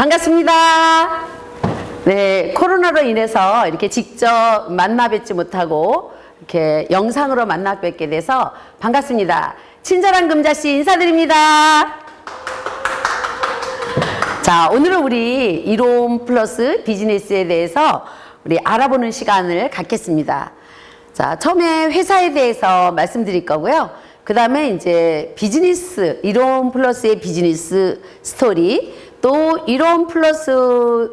반갑습니다. 네, 코로나로 인해서 이렇게 직접 만나 뵙지 못하고 이렇게 영상으로 만나 뵙게 돼서 반갑습니다. 친절한 금자씨 인사드립니다. 자, 오늘은 우리 이론 플러스 비즈니스에 대해서 우리 알아보는 시간을 갖겠습니다. 자, 처음에 회사에 대해서 말씀드릴 거고요. 그 다음에 이제 비즈니스, 이론 플러스의 비즈니스 스토리, 또 이론 플러스로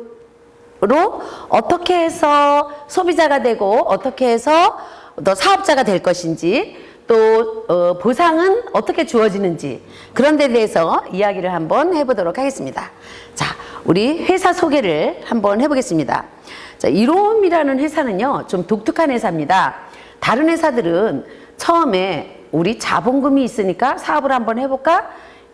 어떻게 해서 소비자가 되고 어떻게 해서 더 사업자가 될 것인지, 또 보상은 어떻게 주어지는지, 그런 데 대해서 이야기를 한번 해보도록 하겠습니다. 자, 우리 회사 소개를 한번 해보겠습니다. 자, 이롬이라는 회사는요, 좀 독특한 회사입니다. 다른 회사들은 처음에 우리 자본금이 있으니까 사업을 한번 해볼까?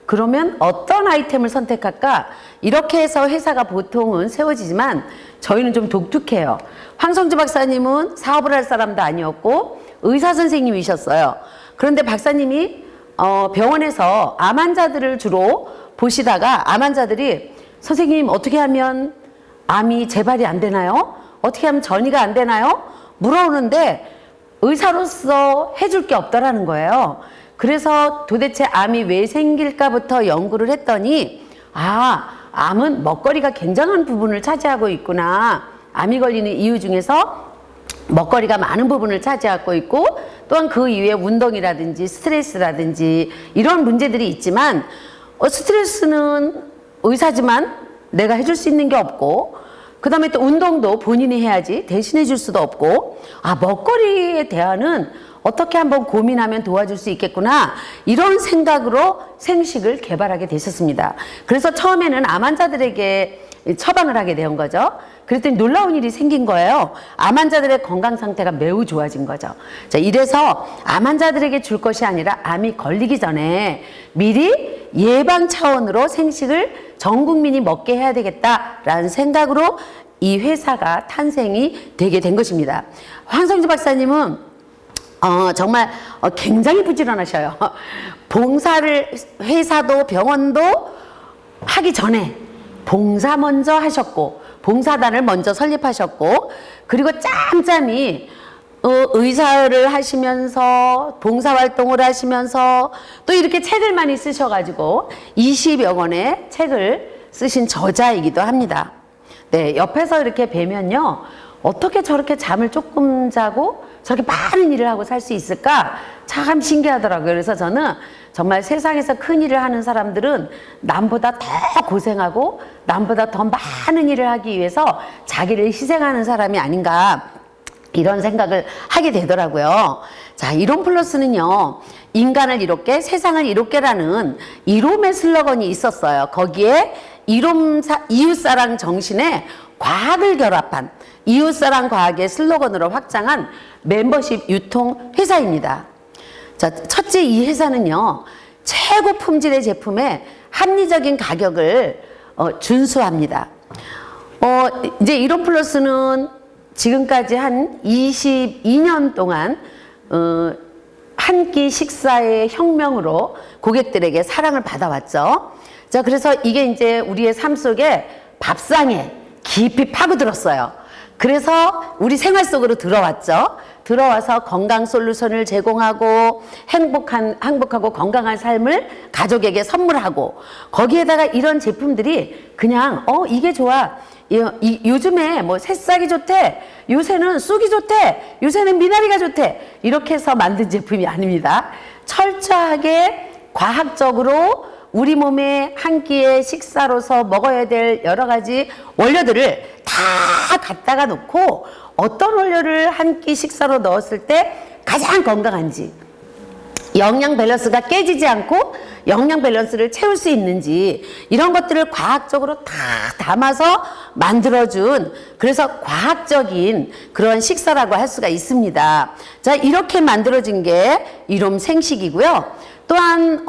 그러면 어떤 아이템을 선택할까? 이렇게 해서 회사가 보통은 세워지지만 저희는 좀 독특해요. 황성주 박사님은 사업을 할 사람도 아니었고 의사 선생님이셨어요. 그런데 박사님이 병원에서 암 환자들을 주로 보시다가 암 환자들이 선생님 어떻게 하면 암이 재발이 안 되나요? 어떻게 하면 전이가 안 되나요? 물어오는데 의사로서 해줄 게 없더라는 거예요. 그래서 도대체 암이 왜 생길까부터 연구를 했더니, 암은 먹거리가 굉장한 부분을 차지하고 있구나. 암이 걸리는 이유 중에서 먹거리가 많은 부분을 차지하고 있고, 또한 그 이외에 운동이라든지 스트레스라든지 이런 문제들이 있지만, 스트레스는 의사지만 내가 해줄 수 있는 게 없고, 그 다음에 또 운동도 본인이 해야지 대신해 줄 수도 없고, 먹거리에 대한은 어떻게 한번 고민하면 도와줄 수 있겠구나, 이런 생각으로 생식을 개발하게 되셨습니다. 그래서 처음에는 암 환자들에게 처방을 하게 된 거죠. 그랬더니 놀라운 일이 생긴 거예요. 암 환자들의 건강 상태가 매우 좋아진 거죠. 자, 이래서 암 환자들에게 줄 것이 아니라 암이 걸리기 전에 미리 예방 차원으로 생식을 전 국민이 먹게 해야 되겠다라는 생각으로 이 회사가 탄생이 되게 된 것입니다. 황성주 박사님은 정말 굉장히 부지런하셔요. 봉사를 회사도 병원도 하기 전에 봉사 먼저 하셨고, 봉사단을 먼저 설립하셨고, 그리고 짬짬이 의사를 하시면서 봉사활동을 하시면서 또 이렇게 책을 많이 쓰셔가지고 20여 권의 책을 쓰신 저자이기도 합니다. 네, 옆에서 이렇게 뵈면요, 어떻게 저렇게 잠을 조금 자고 저렇게 많은 일을 하고 살 수 있을까? 참 신기하더라고요. 그래서 저는 정말 세상에서 큰 일을 하는 사람들은 남보다 더 고생하고 남보다 더 많은 일을 하기 위해서 자기를 희생하는 사람이 아닌가, 이런 생각을 하게 되더라고요. 자, 이론 플러스는요, 인간을 이롭게 세상을 이롭게라는 이롬의 슬로건이 있었어요. 거기에 이웃사랑 정신에 과학을 결합한 이웃사랑 과학의 슬로건으로 확장한 멤버십 유통 회사입니다. 자, 첫째, 이 회사는요, 최고 품질의 제품에 합리적인 가격을 준수합니다. 이제 이론 플러스는 지금까지 한 22년 동안 한 끼 식사의 혁명으로 고객들에게 사랑을 받아왔죠. 자, 그래서 이게 이제 우리의 삶 속에 밥상에 깊이 파고들었어요. 그래서 우리 생활 속으로 들어왔죠. 들어와서 건강 솔루션을 제공하고 행복하고 건강한 삶을 가족에게 선물하고, 거기에다가 이런 제품들이 그냥 이게 좋아, 요즘에 뭐 새싹이 좋대, 요새는 쑥이 좋대, 요새는 미나리가 좋대, 이렇게 해서 만든 제품이 아닙니다. 철저하게 과학적으로 우리 몸에 한 끼의 식사로서 먹어야 될 여러 가지 원료들을 다 갖다가 놓고, 어떤 원료를 한 끼 식사로 넣었을 때 가장 건강한지, 영양 밸런스가 깨지지 않고 영양 밸런스를 채울 수 있는지, 이런 것들을 과학적으로 다 담아서 만들어준, 그래서 과학적인 그런 식사라고 할 수가 있습니다. 자, 이렇게 만들어진 게 이롬 생식이고요. 또한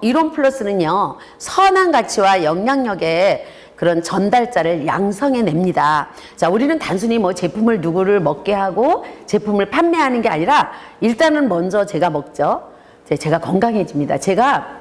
이론 플러스는요, 선한 가치와 영향력의 그런 전달자를 양성해냅니다. 자, 우리는 단순히 뭐 제품을 누구를 먹게 하고 제품을 판매하는 게 아니라, 일단은 먼저 제가 먹죠. 제가 건강해집니다. 제가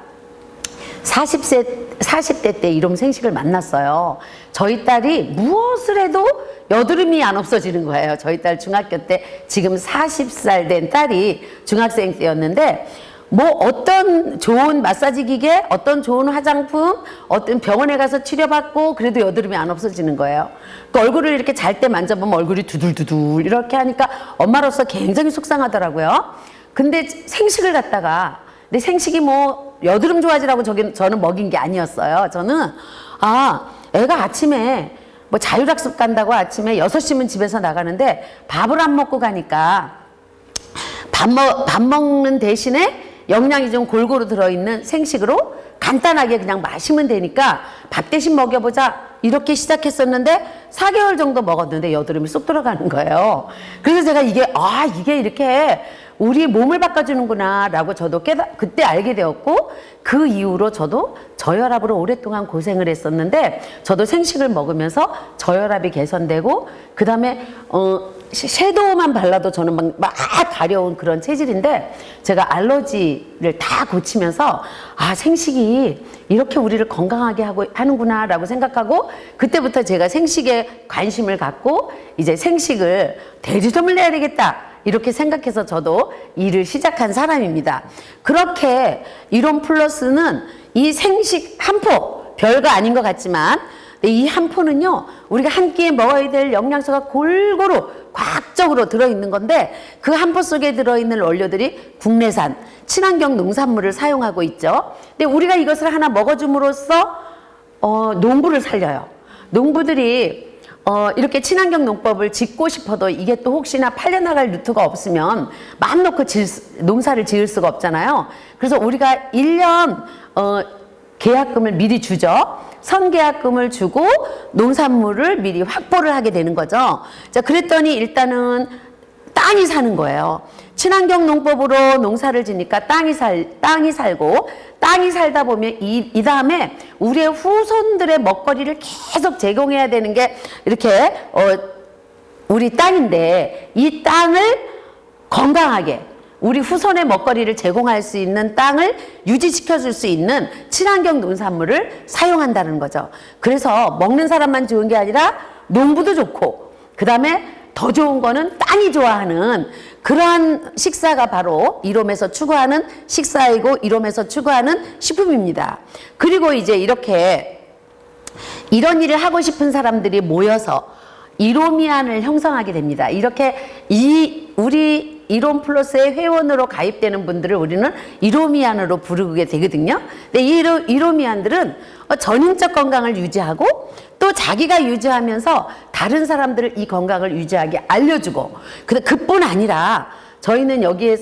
40대 때 이런 생식을 만났어요. 저희 딸이 무엇을 해도 여드름이 안 없어지는 거예요. 저희 딸 중학교 때 지금 40살 된 딸이 중학생 때였는데 뭐 어떤 좋은 마사지 기계, 어떤 좋은 화장품, 어떤 병원에 가서 치료받고 그래도 여드름이 안 없어지는 거예요. 그 얼굴을 이렇게 잘 때 만져보면 얼굴이 두들두들 이렇게 하니까 엄마로서 굉장히 속상하더라고요. 근데 생식을 갖다가 내 생식이 뭐 여드름 좋아지라고 저는 먹인 게 아니었어요. 저는 애가 아침에 뭐 자율학습 간다고 아침에 6시면 집에서 나가는데 밥을 안 먹고 가니까 밥 먹는 대신에 영양이 좀 골고루 들어있는 생식으로 간단하게 그냥 마시면 되니까 밥 대신 먹여보자 이렇게 시작했었는데 4개월 정도 먹었는데 여드름이 쏙 들어가는 거예요. 그래서 제가 이게 이렇게 우리 몸을 바꿔주는구나 라고 저도 그때 알게 되었고 그 이후로 저도 저혈압으로 오랫동안 고생을 했었는데 저도 생식을 먹으면서 저혈압이 개선되고 그 다음에 섀도우만 발라도 저는 막 가려운 그런 체질인데 제가 알러지를 다 고치면서 생식이 이렇게 우리를 건강하게 하는구나 라고 생각하고 그때부터 제가 생식에 관심을 갖고 이제 생식을 대리점을 내야 되겠다 이렇게 생각해서 저도 일을 시작한 사람입니다. 그렇게 이론 플러스는 이 생식 한 포 별거 아닌 것 같지만 이 한 포는요 우리가 한 끼에 먹어야 될 영양소가 골고루 과학적으로 들어있는 건데 그 한 포 속에 들어있는 원료들이 국내산 친환경 농산물을 사용하고 있죠. 근데 우리가 이것을 하나 먹어줌으로써 농부를 살려요. 농부들이 이렇게 친환경 농법을 짓고 싶어도 이게 또 혹시나 팔려나갈 루트가 없으면 마음 놓고 농사를 지을 수가 없잖아요. 그래서 우리가 1년 계약금을 미리 주죠. 선계약금을 주고 농산물을 미리 확보를 하게 되는 거죠. 자, 그랬더니 일단은 땅이 사는 거예요. 친환경 농법으로 농사를 지니까 땅이 살고 땅이 살다 보면 이 다음에 우리의 후손들의 먹거리를 계속 제공해야 되는 게 이렇게 우리 땅인데 이 땅을 건강하게 우리 후손의 먹거리를 제공할 수 있는 땅을 유지시켜 줄 수 있는 친환경 농산물을 사용한다는 거죠. 그래서 먹는 사람만 좋은 게 아니라 농부도 좋고 그 다음에 더 좋은 거는 땅이 좋아하는 그러한 식사가 바로 이롬에서 추구하는 식사이고 이롬에서 추구하는 식품입니다. 그리고 이제 이렇게 이런 일을 하고 싶은 사람들이 모여서 이로미안을 형성하게 됩니다. 이렇게 우리 이론 플러스의 회원으로 가입되는 분들을 우리는 이로미안으로 부르게 되거든요. 근데 이 이로미안들은 전인적 건강을 유지하고 또 자기가 유지하면서 다른 사람들을 이 건강을 유지하게 알려주고 그뿐 아니라 저희는 여기에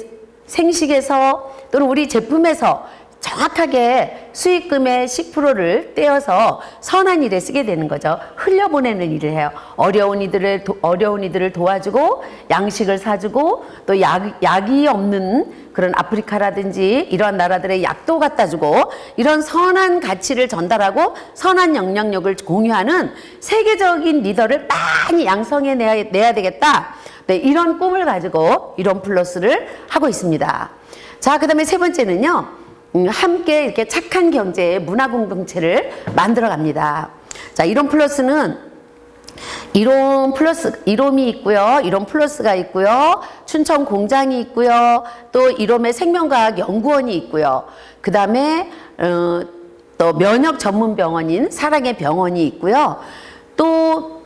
생식에서 또는 우리 제품에서 정확하게 수익금의 10%를 떼어서 선한 일에 쓰게 되는 거죠. 흘려보내는 일을 해요. 어려운 이들을 도와주고 양식을 사주고 또 약이 없는 그런 아프리카라든지 이런 나라들의 약도 갖다 주고 이런 선한 가치를 전달하고 선한 영향력을 공유하는 세계적인 리더를 많이 양성해 내야 되겠다. 네, 이런 꿈을 가지고 이론 플러스를 하고 있습니다. 자, 그 다음에 세 번째는요. 함께 이렇게 착한 경제의 문화 공동체를 만들어 갑니다. 자, 이론 플러스는 이롬이 있고요. 이론 플러스가 있고요. 춘천 공장이 있고요. 또 이롬의 생명과학 연구원이 있고요. 그 다음에 또 면역 전문 병원인 사랑의 병원이 있고요. 또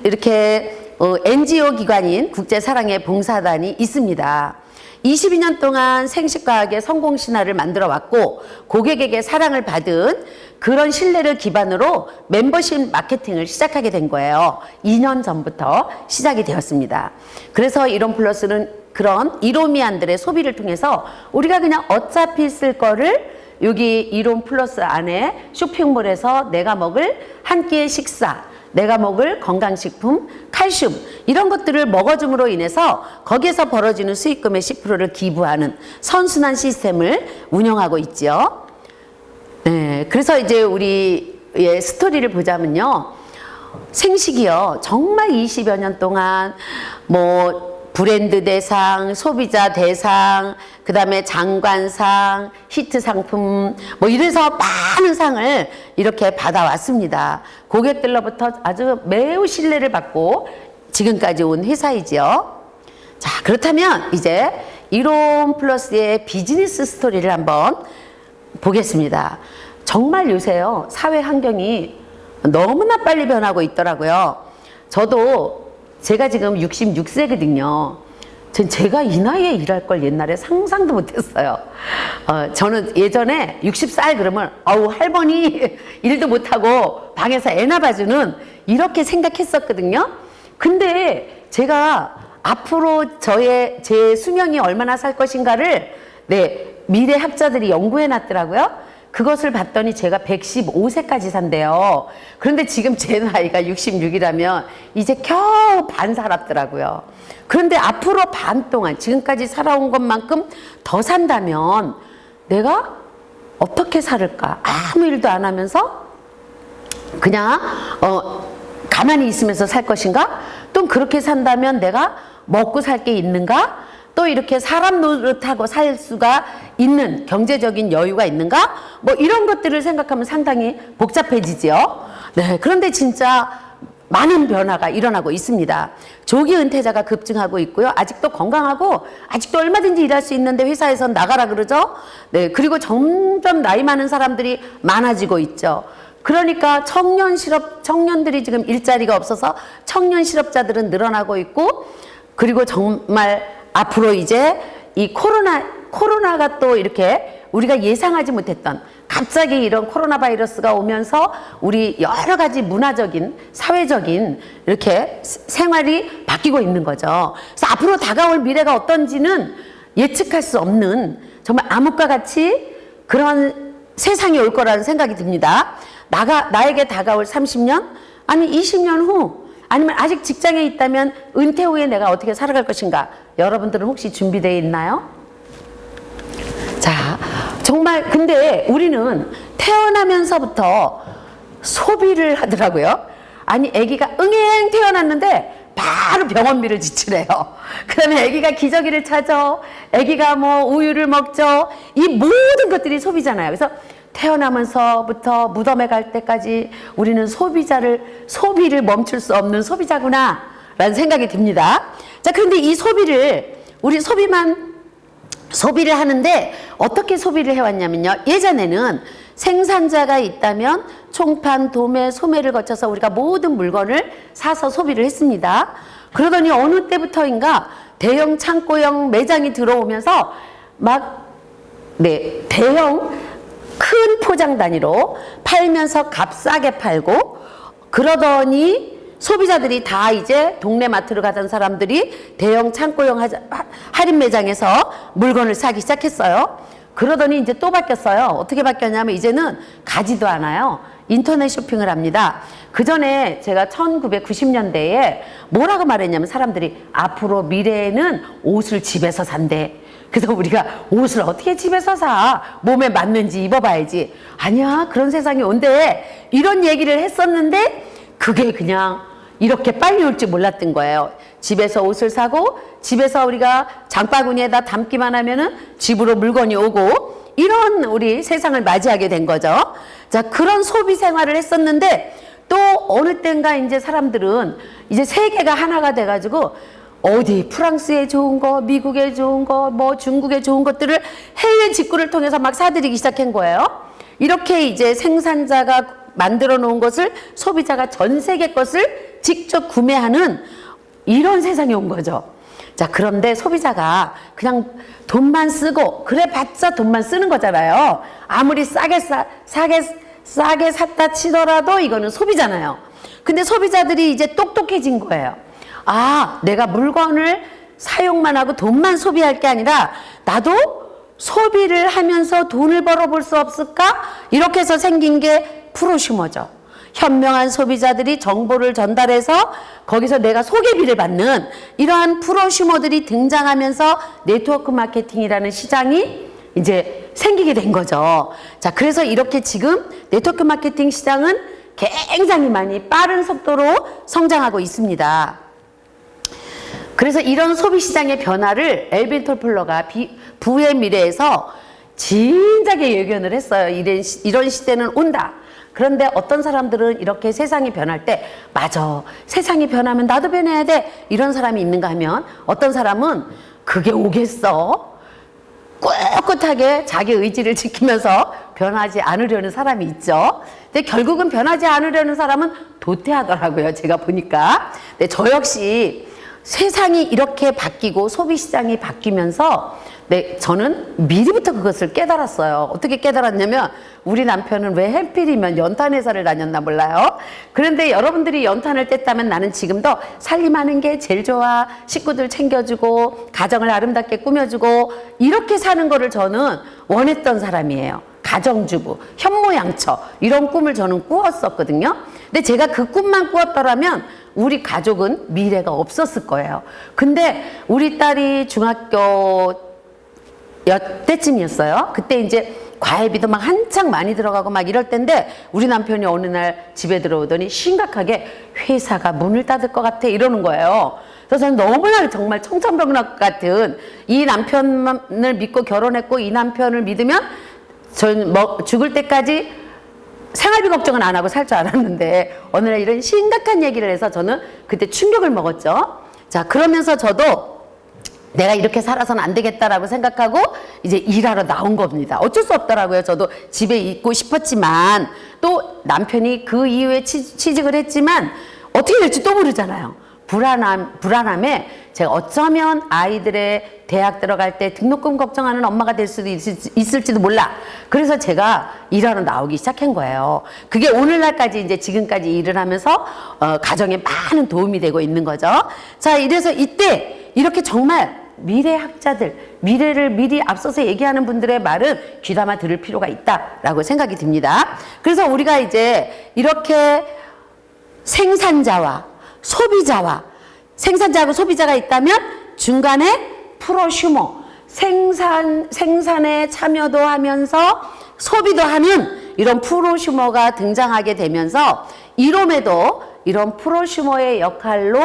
이렇게 NGO 기관인 국제사랑의 봉사단이 있습니다. 22년 동안 생식과학의 성공 신화를 만들어 왔고 고객에게 사랑을 받은 그런 신뢰를 기반으로 멤버십 마케팅을 시작하게 된 거예요. 2년 전부터 시작이 되었습니다. 그래서 이론 플러스는 그런 이로미안들의 소비를 통해서 우리가 그냥 어차피 쓸 거를 여기 이론 플러스 안에 쇼핑몰에서 내가 먹을 한 끼의 식사, 내가 먹을 건강식품, 칼슘 이런 것들을 먹어줌으로 인해서 거기에서 벌어지는 수익금의 10%를 기부하는 선순환 시스템을 운영하고 있죠. 네, 그래서 이제 우리의 스토리를 보자면요. 생식이요. 정말 20여 년 동안 브랜드 대상, 소비자 대상, 그 다음에 장관상, 히트 상품, 뭐 이래서 많은 상을 이렇게 받아왔습니다. 고객들로부터 아주 매우 신뢰를 받고 지금까지 온 회사이지요. 자, 그렇다면 이제 이론 플러스의 비즈니스 스토리를 한번 보겠습니다. 정말 요새요, 사회 환경이 너무나 빨리 변하고 있더라고요. 저도 제가 지금 66세거든요. 제가 이 나이에 일할 걸 옛날에 상상도 못했어요. 저는 예전에 60살 그러면 할머니 일도 못하고 방에서 애나 봐주는 이렇게 생각했었거든요. 근데 제가 앞으로 제 수명이 얼마나 살 것인가를 미래 학자들이 연구해 놨더라고요. 그것을 봤더니 제가 115세까지 산대요. 그런데 지금 제 나이가 66이라면 이제 겨우 반 살았더라고요. 그런데 앞으로 반 동안 지금까지 살아온 것만큼 더 산다면 내가 어떻게 살을까? 아무 일도 안 하면서 그냥 가만히 있으면서 살 것인가? 또 그렇게 산다면 내가 먹고 살 게 있는가? 또 이렇게 사람 노릇하고 살 수가 있는 경제적인 여유가 있는가? 뭐 이런 것들을 생각하면 상당히 복잡해지죠. 네, 그런데 진짜 많은 변화가 일어나고 있습니다. 조기 은퇴자가 급증하고 있고요. 아직도 건강하고 아직도 얼마든지 일할 수 있는데 회사에선 나가라 그러죠. 네, 그리고 점점 나이 많은 사람들이 많아지고 있죠. 그러니까 청년들이 지금 일자리가 없어서 청년 실업자들은 늘어나고 있고, 그리고 정말 앞으로 이제 이 코로나가 또 이렇게 우리가 예상하지 못했던 갑자기 이런 코로나 바이러스가 오면서 우리 여러 가지 문화적인, 사회적인 이렇게 생활이 바뀌고 있는 거죠. 그래서 앞으로 다가올 미래가 어떤지는 예측할 수 없는 정말 암흑과 같이 그런 세상이 올 거라는 생각이 듭니다. 나에게 다가올 30년, 아니 20년 후, 아니면 아직 직장에 있다면 은퇴 후에 내가 어떻게 살아갈 것인가? 여러분들은 혹시 준비되어 있나요? 자, 정말 근데 우리는 태어나면서부터 소비를 하더라고요. 아니, 아기가 응행 태어났는데 바로 병원비를 지출해요. 그 다음에 아기가 기저귀를 차죠. 아기가 뭐 우유를 먹죠. 이 모든 것들이 소비잖아요. 그래서 태어나면서부터 무덤에 갈 때까지 우리는 소비를 멈출 수 없는 소비자구나 라는 생각이 듭니다. 자, 그런데 이 우리 소비를 하는데 어떻게 소비를 해왔냐면요. 예전에는 생산자가 있다면 총판, 도매, 소매를 거쳐서 우리가 모든 물건을 사서 소비를 했습니다. 그러더니 어느 때부터인가 대형 창고형 매장이 들어오면서 대형 큰 포장 단위로 팔면서 값싸게 팔고, 그러더니 소비자들이 다 이제 동네 마트로 가던 사람들이 대형 창고형 할인 매장에서 물건을 사기 시작했어요. 그러더니 이제 또 바뀌었어요. 어떻게 바뀌었냐면 이제는 가지도 않아요. 인터넷 쇼핑을 합니다. 그 전에 제가 1990년대에 뭐라고 말했냐면 사람들이 앞으로 미래에는 옷을 집에서 산대. 그래서 우리가 옷을 어떻게 집에서 사? 몸에 맞는지 입어봐야지. 아니야, 그런 세상이 온대. 이런 얘기를 했었는데 그게 그냥 이렇게 빨리 올 줄 몰랐던 거예요. 집에서 옷을 사고 집에서 우리가 장바구니에다 담기만 하면은 집으로 물건이 오고, 이런 우리 세상을 맞이하게 된 거죠. 자, 그런 소비 생활을 했었는데 또 어느 때인가 이제 사람들은 이제 세계가 하나가 돼가지고 어디 프랑스에 좋은 거, 미국에 좋은 거, 뭐 중국에 좋은 것들을 해외 직구를 통해서 막 사들이기 시작한 거예요. 이렇게 이제 생산자가 만들어 놓은 것을 소비자가 전 세계 것을 직접 구매하는 이런 세상이 온 거죠. 자, 그런데 소비자가 그냥 돈만 쓰고 그래 봤자 돈만 쓰는 거잖아요. 아무리 싸게 샀다 치더라도 이거는 소비잖아요. 근데 소비자들이 이제 똑똑해진 거예요. 아, 내가 물건을 사용만 하고 돈만 소비할 게 아니라 나도 소비를 하면서 돈을 벌어볼 수 없을까? 이렇게 해서 생긴 게 프로슈머죠. 현명한 소비자들이 정보를 전달해서 거기서 내가 소개비를 받는 이러한 프로슈머들이 등장하면서 네트워크 마케팅이라는 시장이 이제 생기게 된 거죠. 자, 그래서 이렇게 지금 네트워크 마케팅 시장은 굉장히 많이 빠른 속도로 성장하고 있습니다. 그래서 이런 소비시장의 변화를 엘빈 톨플러가 부의 미래에서 진작에 예견을 했어요. 이런 시대는 온다. 그런데 어떤 사람들은 이렇게 세상이 변할 때 맞아, 세상이 변하면 나도 변해야 돼, 이런 사람이 있는가 하면, 어떤 사람은 그게 오겠어? 꿋꿋하게 자기 의지를 지키면서 변하지 않으려는 사람이 있죠. 근데 결국은 변하지 않으려는 사람은 도태하더라고요, 제가 보니까. 근데 저 역시 세상이 이렇게 바뀌고 소비시장이 바뀌면서 저는 미리부터 그것을 깨달았어요. 어떻게 깨달았냐면, 우리 남편은 왜 해필이면 연탄회사를 다녔나 몰라요. 그런데 여러분들이 연탄을 뗐다면 나는 지금도 살림하는 게 제일 좋아, 식구들 챙겨주고 가정을 아름답게 꾸며주고 이렇게 사는 거를 저는 원했던 사람이에요. 가정주부, 현모양처, 이런 꿈을 저는 꾸었었거든요. 근데 제가 그 꿈만 꾸었더라면 우리 가족은 미래가 없었을 거예요. 근데 우리 딸이 중학교 때쯤이었어요. 그때 이제 과외비도 막 한창 많이 들어가고 막 이럴 때인데, 우리 남편이 어느 날 집에 들어오더니 심각하게 회사가 문을 닫을 것 같아 이러는 거예요. 그래서 저는 너무나 정말 청천벽력 같은, 이 남편을 믿고 결혼했고 이 남편을 믿으면 저는 죽을 때까지 생활비 걱정은 안 하고 살 줄 알았는데, 어느 날 이런 심각한 얘기를 해서 저는 그때 충격을 먹었죠. 자, 그러면서 저도 내가 이렇게 살아서는 안 되겠다라고 생각하고 이제 일하러 나온 겁니다. 어쩔 수 없더라고요. 저도 집에 있고 싶었지만, 또 남편이 그 이후에 취직을 했지만 어떻게 될지 또 모르잖아요. 불안함에 제가 어쩌면 아이들의 대학 들어갈 때 등록금 걱정하는 엄마가 될 수도 있을지도 몰라. 그래서 제가 일하러 나오기 시작한 거예요. 그게 오늘날까지 이제 지금까지 일을 하면서 가정에 많은 도움이 되고 있는 거죠. 자, 이래서 이때 이렇게 정말 미래학자들, 미래를 미리 앞서서 얘기하는 분들의 말은 귀담아 들을 필요가 있다라고 생각이 듭니다. 그래서 우리가 이제 이렇게 생산자와 소비자가 있다면 중간에 프로슈머, 생산에 참여도 하면서 소비도 하는 이런 프로슈머가 등장하게 되면서, 이롬에도 이런 프로슈머의 역할로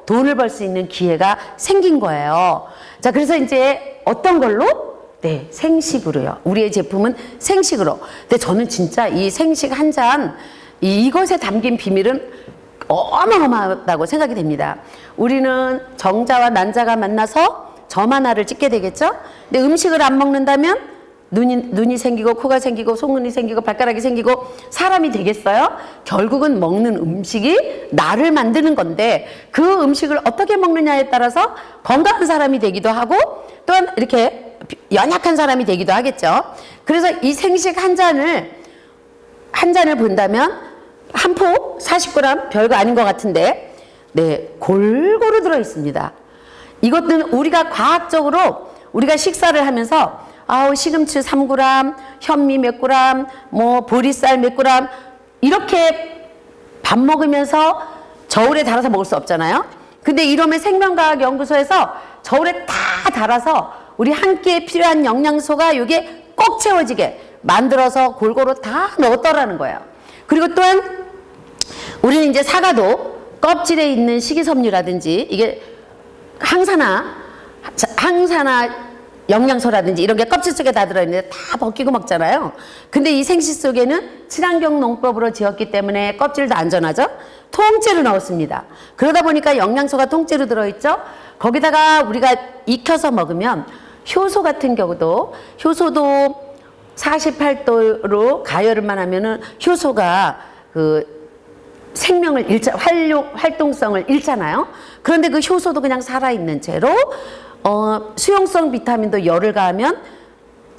돈을 벌 수 있는 기회가 생긴 거예요. 자, 그래서 이제 어떤 걸로? 네, 생식으로요. 우리의 제품은 생식으로. 근데 저는 진짜 이 생식 한 잔, 이것에 담긴 비밀은 어마어마하다고 생각이 됩니다. 우리는 정자와 난자가 만나서 점 하나를 찍게 되겠죠? 근데 음식을 안 먹는다면 눈이 생기고 코가 생기고 속눈이 생기고 발가락이 생기고 사람이 되겠어요? 결국은 먹는 음식이 나를 만드는 건데, 그 음식을 어떻게 먹느냐에 따라서 건강한 사람이 되기도 하고 또한 이렇게 연약한 사람이 되기도 하겠죠. 그래서 이 생식 한 잔을 본다면 한 포 40g 별거 아닌 것 같은데, 네, 골고루 들어 있습니다. 이것들은 우리가 과학적으로 우리가 식사를 하면서 시금치 3g, 현미 몇 g, 보리쌀 몇 g, 이렇게 밥 먹으면서 저울에 달아서 먹을 수 없잖아요. 근데 이러면 생명과학연구소에서 저울에 다 달아서 우리 한 끼에 필요한 영양소가 이게 꼭 채워지게 만들어서 골고루 다 넣었더라는 거예요. 그리고 또한 우리는 이제 사과도 껍질에 있는 식이섬유라든지 이게 항산화 영양소라든지 이런 게 껍질 속에 다 들어있는데 다 벗기고 먹잖아요. 근데 이 생식 속에는 친환경 농법으로 지었기 때문에 껍질도 안전하죠. 통째로 넣었습니다. 그러다 보니까 영양소가 통째로 들어있죠. 거기다가 우리가 익혀서 먹으면 효소 같은 경우도, 효소도 48도로 가열만 하면은 효소가 생명을 활동성을 잃잖아요. 그런데 그 효소도 그냥 살아있는 채로 수용성 비타민도 열을 가하면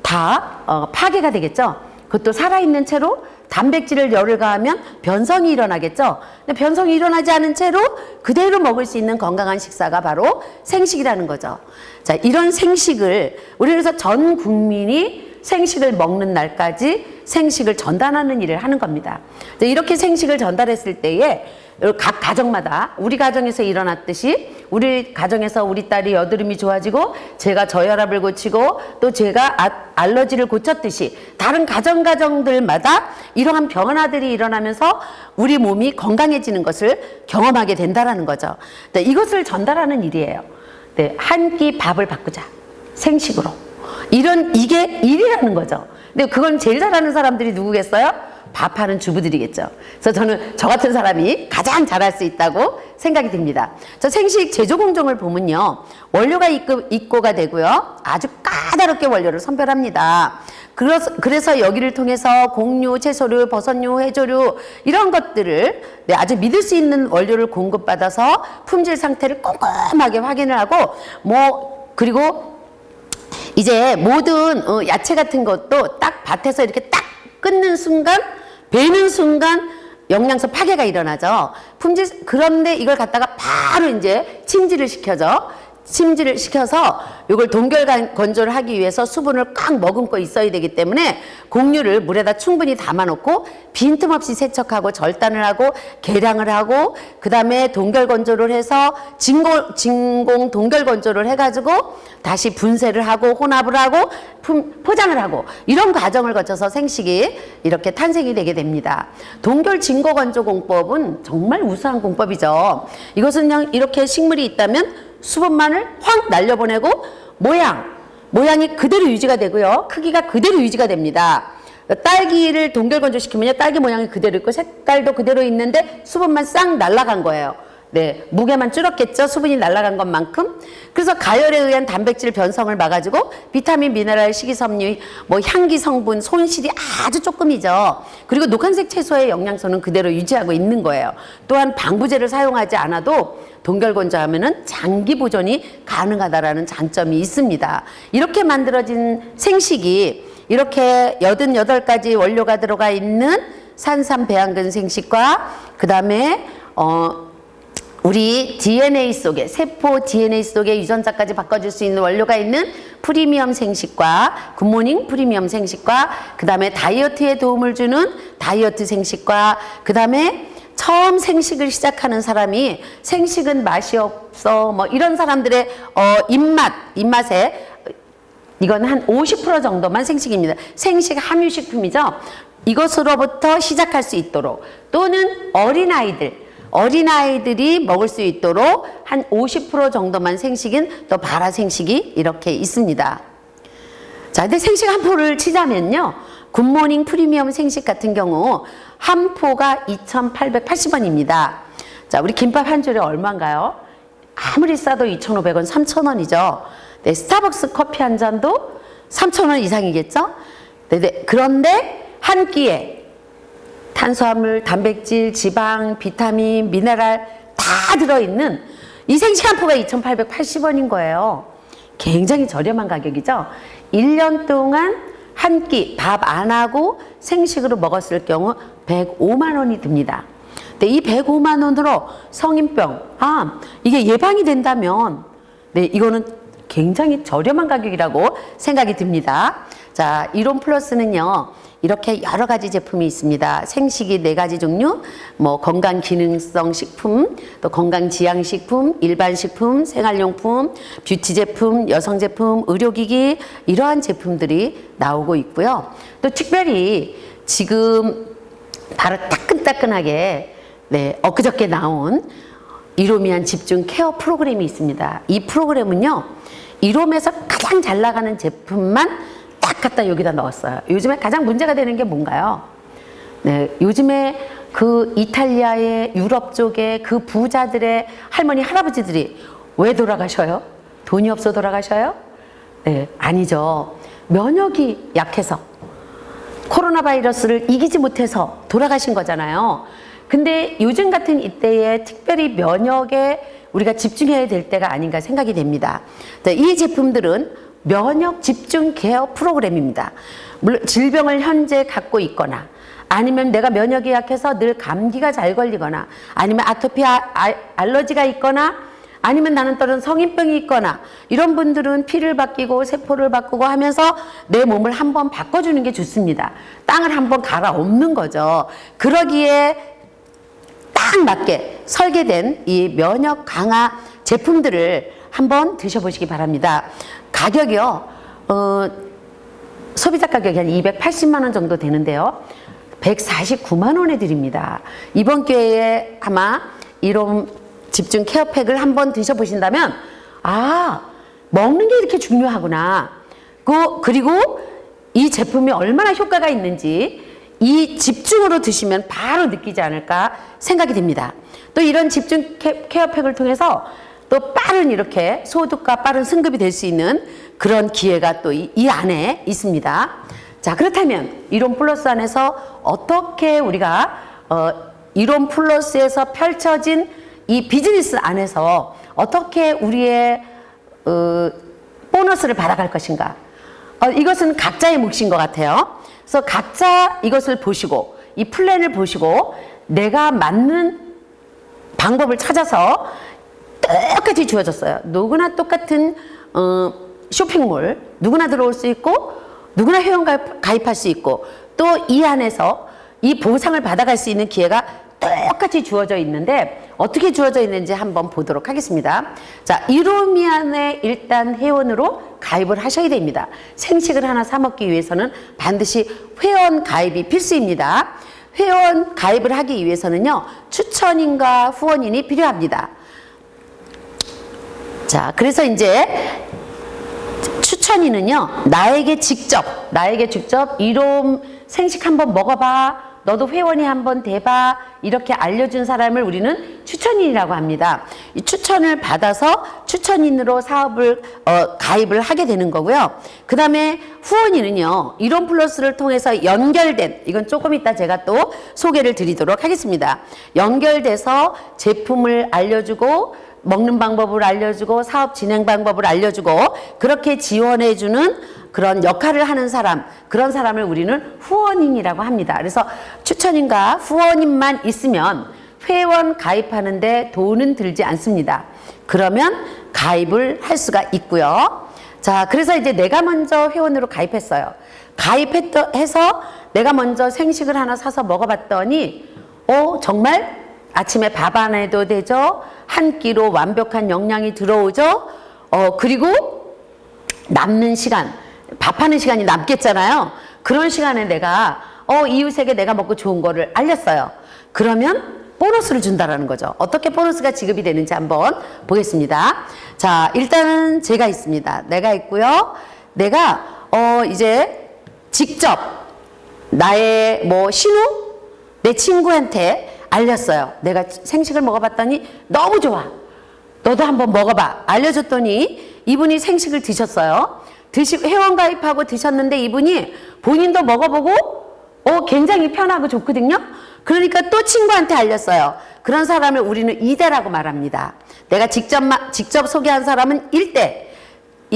다 파괴가 되겠죠. 그것도 살아있는 채로 단백질을 열을 가하면 변성이 일어나겠죠. 근데 변성이 일어나지 않은 채로 그대로 먹을 수 있는 건강한 식사가 바로 생식이라는 거죠. 자, 이런 생식을 우리 그래서 전 국민이 생식을 먹는 날까지 생식을 전달하는 일을 하는 겁니다. 이렇게 생식을 전달했을 때에 각 가정마다 우리 가정에서 일어났듯이 우리 가정에서 우리 딸이 여드름이 좋아지고 제가 저혈압을 고치고 또 제가 알러지를 고쳤듯이 다른 가정들마다 이러한 변화들이 일어나면서 우리 몸이 건강해지는 것을 경험하게 된다는 거죠. 이것을 전달하는 일이에요. 네, 한 끼 밥을 바꾸자. 생식으로. 이게 일이라는 거죠. 근데 그건 제일 잘하는 사람들이 누구겠어요? 밥하는 주부들이겠죠. 그래서 저는 저 같은 사람이 가장 잘할 수 있다고 생각이 듭니다. 저 생식 제조 공정을 보면요. 원료가 입고가 되고요. 아주 까다롭게 원료를 선별합니다. 그래서 여기를 통해서 곡류, 채소류, 버섯류, 해조류 이런 것들을 아주 믿을 수 있는 원료를 공급받아서 품질 상태를 꼼꼼하게 확인을 하고 그리고 이제 모든 야채 같은 것도 딱 밭에서 이렇게 딱 끊는 순간 베는 순간 영양소 파괴가 일어나죠. 그런데 이걸 갖다가 바로 이제 침지를 시켜서 이걸 동결 건조를 하기 위해서 수분을 꽉 머금고 있어야 되기 때문에 곡류를 물에다 충분히 담아놓고 빈틈없이 세척하고 절단을 하고 계량을 하고 그 다음에 동결 건조를 해서 진공 동결 건조를 해가지고 다시 분쇄를 하고 혼합을 하고 포장을 하고 이런 과정을 거쳐서 생식이 이렇게 탄생이 되게 됩니다. 동결 진공 건조 공법은 정말 우수한 공법이죠. 이것은 그냥 이렇게 식물이 있다면 수분만을 확 날려보내고 모양이 그대로 유지가 되고요. 크기가 그대로 유지가 됩니다. 딸기를 동결 건조시키면 딸기 모양이 그대로 있고 색깔도 그대로 있는데 수분만 싹 날아간 거예요. 네, 무게만 줄었겠죠. 수분이 날아간 것만큼. 그래서 가열에 의한 단백질 변성을 막아주고 비타민, 미네랄, 식이섬유, 향기 성분, 손실이 아주 조금이죠. 그리고 녹한색 채소의 영양소는 그대로 유지하고 있는 거예요. 또한 방부제를 사용하지 않아도 동결 건조하면은 장기 보존이 가능하다라는 장점이 있습니다. 이렇게 만들어진 생식이 이렇게 88가지 원료가 들어가 있는 산삼 배양근 생식과 그 다음에 우리 DNA 속에 세포 DNA 속에 유전자까지 바꿔줄 수 있는 원료가 있는 프리미엄 생식과 굿모닝 프리미엄 생식과 그 다음에 다이어트에 도움을 주는 다이어트 생식과 그 다음에 처음 생식을 시작하는 사람이 생식은 맛이 없어 이런 사람들의 입맛에 이건 한 50% 정도만 생식입니다. 생식 함유식품이죠. 이것으로부터 시작할 수 있도록 또는 어린아이들이 먹을 수 있도록 한 50% 정도만 생식인 또 바라 생식이 이렇게 있습니다. 자, 근데 생식 한 포를 치자면요. 굿모닝 프리미엄 생식 같은 경우 한 포가 2,880원입니다. 자, 우리 김밥 한 줄에 얼마인가요? 아무리 싸도 2,500원, 3,000원이죠. 네, 스타벅스 커피 한 잔도 3,000원 이상이겠죠? 네, 그런데 한 끼에 탄수화물, 단백질, 지방, 비타민, 미네랄 다 들어있는 이 생식 한 포가 2,880원인 거예요. 굉장히 저렴한 가격이죠. 1년 동안 한 끼 밥 안 하고 생식으로 먹었을 경우 105만 원이 듭니다. 근데 이 105만 원으로 성인병, 이게 예방이 된다면 네, 이거는 굉장히 저렴한 가격이라고 생각이 듭니다. 자, 이론 플러스는요. 이렇게 여러 가지 제품이 있습니다. 생식이 4가지 종류, 건강 기능성 식품, 또 건강 지향 식품, 일반 식품, 생활용품, 뷰티 제품, 여성 제품, 의료기기 이러한 제품들이 나오고 있고요. 또 특별히 지금 바로 따끈따끈하게 엊그저께 나온 이로미안 집중 케어 프로그램이 있습니다. 이 프로그램은요. 이롬에서 가장 잘 나가는 제품만 딱 갖다 여기다 넣었어요. 요즘에 가장 문제가 되는 게 뭔가요? 네, 요즘에 그 이탈리아의 유럽 쪽에 그 부자들의 할머니, 할아버지들이 왜 돌아가셔요? 돈이 없어 돌아가셔요? 네, 아니죠. 면역이 약해서 코로나 바이러스를 이기지 못해서 돌아가신 거잖아요. 근데 요즘 같은 이때에 특별히 면역에 우리가 집중해야 될 때가 아닌가 생각이 됩니다. 이 제품들은 면역 집중 케어 프로그램입니다. 물론 질병을 현재 갖고 있거나 아니면 내가 면역이 약해서 늘 감기가 잘 걸리거나 아니면 아토피 알러지가 있거나 아니면 나는 또는 성인병이 있거나 이런 분들은 피를 바뀌고 세포를 바꾸고 하면서 내 몸을 한번 바꿔주는 게 좋습니다. 땅을 한번 갈아엎는 거죠. 그러기에 딱 맞게 설계된 이 면역 강화 제품들을 한번 드셔보시기 바랍니다. 가격이요, 소비자 가격이 한 280만 원 정도 되는데요. 149만 원에 드립니다. 이번 기회에 아마 이런 집중 케어팩을 한번 드셔보신다면 아, 먹는 게 이렇게 중요하구나. 그리고 이 제품이 얼마나 효과가 있는지 이 집중으로 드시면 바로 느끼지 않을까 생각이 됩니다. 또 이런 집중 케어팩을 통해서 또 빠른 이렇게 소득과 빠른 승급이 될 수 있는 그런 기회가 또 이 안에 있습니다. 자, 그렇다면 이론 플러스 안에서 어떻게 우리가 이론 플러스에서 펼쳐진 이 비즈니스 안에서 어떻게 우리의 보너스를 받아갈 것인가? 이것은 각자의 몫인 것 같아요. 그래서 각자 이것을 보시고 이 플랜을 보시고 내가 맞는 방법을 찾아서 똑같이 주어졌어요. 누구나 똑같은 쇼핑몰 누구나 들어올 수 있고 누구나 회원 가입할 수 있고 또 이 안에서 이 보상을 받아갈 수 있는 기회가 똑같이 주어져 있는데 어떻게 주어져 있는지 한번 보도록 하겠습니다. 자, 이로미안에 일단 회원으로 가입을 하셔야 됩니다. 생식을 하나 사 먹기 위해서는 반드시 회원 가입이 필수입니다. 회원 가입을 하기 위해서는요, 추천인과 후원인이 필요합니다. 자, 그래서 이제 추천인은요, 나에게 직접 이롬 생식 한번 먹어봐, 너도 회원이 한번 돼봐, 이렇게 알려준 사람을 우리는 추천인이라고 합니다. 이 추천을 받아서 추천인으로 사업을 가입을 하게 되는 거고요. 그 다음에 후원인은요, 이론 플러스를 통해서 연결된, 이건 조금 이따 제가 또 소개를 드리도록 하겠습니다. 연결돼서 제품을 알려주고 먹는 방법을 알려주고 사업 진행 방법을 알려주고 그렇게 지원해주는 그런 역할을 하는 사람, 그런 사람을 우리는 후원인이라고 합니다. 그래서 추천인과 후원인만 있으면 회원 가입하는데 돈은 들지 않습니다. 그러면 가입을 할 수가 있고요. 자, 그래서 이제 내가 먼저 회원으로 가입했어요. 가입해서 내가 먼저 생식을 하나 사서 먹어봤더니 정말 아침에 밥 안 해도 되죠. 한 끼로 완벽한 영양이 들어오죠. 그리고 남는 시간, 밥하는 시간이 남겠잖아요. 그런 시간에 내가 이웃에게 내가 먹고 좋은 거를 알렸어요. 그러면 보너스를 준다라는 거죠. 어떻게 보너스가 지급이 되는지 한번 보겠습니다. 자, 일단은 제가 있습니다. 내가 있고요. 내가 이제 직접 나의 신우, 내 친구한테 알렸어요. 내가 생식을 먹어봤더니 너무 좋아. 너도 한번 먹어봐. 알려줬더니 이분이 생식을 드셨어요. 회원 가입하고 드셨는데 이분이 본인도 먹어보고 굉장히 편하고 좋거든요. 그러니까 또 친구한테 알렸어요. 그런 사람을 우리는 2대라고 말합니다. 내가 직접 소개한 사람은 1대,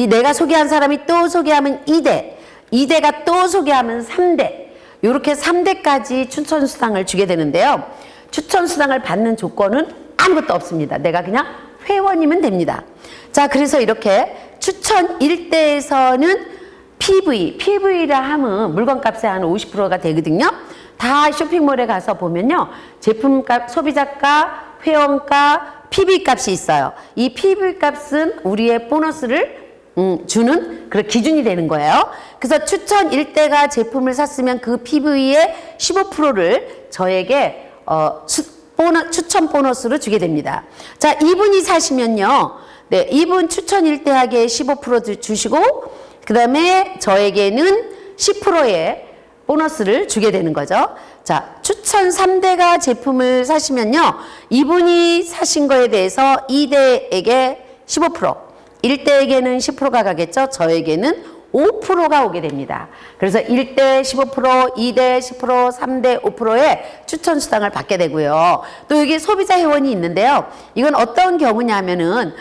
내가 소개한 사람이 또 소개하면 2대, 2대가 또 소개하면 3대, 이렇게 3대까지 추천수당을 주게 되는데요. 추천수당을 받는 조건은 아무것도 없습니다. 내가 그냥 회원이면 됩니다. 자, 그래서 이렇게 추천 1대에서는 PV라 하면 물건값의 한 50%가 되거든요. 다 쇼핑몰에 가서 보면요, 제품값, 소비자가, 회원가, PV값이 있어요. 이 PV값은 우리의 보너스를 주는 그런 기준이 되는 거예요. 그래서 추천 1대가 제품을 샀으면 그 PV의 15%를 저에게 추천 보너스로 주게 됩니다. 자, 이분이 사시면요, 네, 이분 추천 1대에게 15% 주시고 그 다음에 저에게는 10%의 보너스를 주게 되는 거죠. 자, 추천 3대가 제품을 사시면요, 이분이 사신 거에 대해서 2대에게 15%, 1대에게는 10%가 가겠죠. 저에게는 5%가 오게 됩니다. 그래서 1대 15%, 2대 10%, 3대 5%의 추천 수당을 받게 되고요. 또 여기 소비자 회원이 있는데요. 이건 어떤 경우냐면은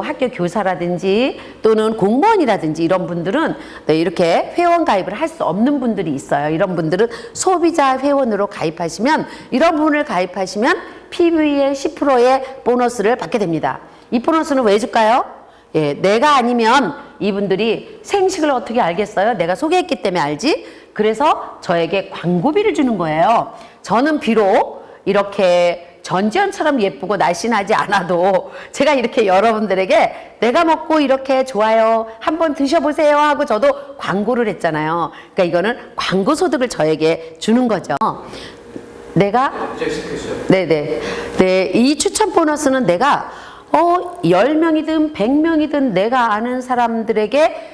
학교 교사라든지 또는 공무원이라든지 이런 분들은 이렇게 회원 가입을 할 수 없는 분들이 있어요. 이런 분들은 소비자 회원으로 가입하시면, 이런 분을 가입하시면 PV의 10%의 보너스를 받게 됩니다. 이 보너스는 왜 줄까요? 예, 내가 아니면 이분들이 생식을 어떻게 알겠어요? 내가 소개했기 때문에 알지? 그래서 저에게 광고비를 주는 거예요. 저는 비록 이렇게 전지현처럼 예쁘고 날씬하지 않아도 제가 이렇게 여러분들에게 내가 먹고 이렇게 좋아요, 한번 드셔보세요 하고 저도 광고를 했잖아요. 그러니까 이거는 광고 소득을 저에게 주는 거죠. 내가 네네, 네, 이 추천 보너스는 내가 10명이든 100명이든 내가 아는 사람들에게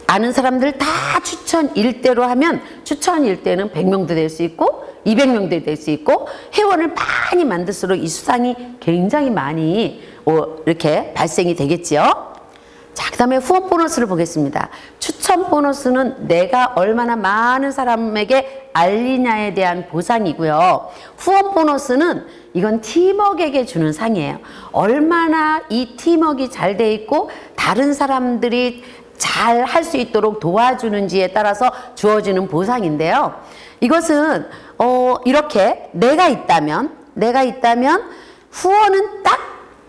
아는 사람들 다 추천 일대로 하면 추천 일대는 100명도 될 수 있고 200명도 될 수 있고 회원을 많이 만들수록 이 수당이 굉장히 많이 이렇게 발생이 되겠지요. 자, 그 다음에 후원 보너스를 보겠습니다. 추천 보너스는 내가 얼마나 많은 사람에게 알리냐에 대한 보상이고요. 후원 보너스는 이건 팀워크에게 주는 상이에요. 얼마나 이 팀워크가 잘 돼 있고 다른 사람들이 잘 할 수 있도록 도와주는지에 따라서 주어지는 보상인데요. 이것은 이렇게 내가 있다면 후원은 딱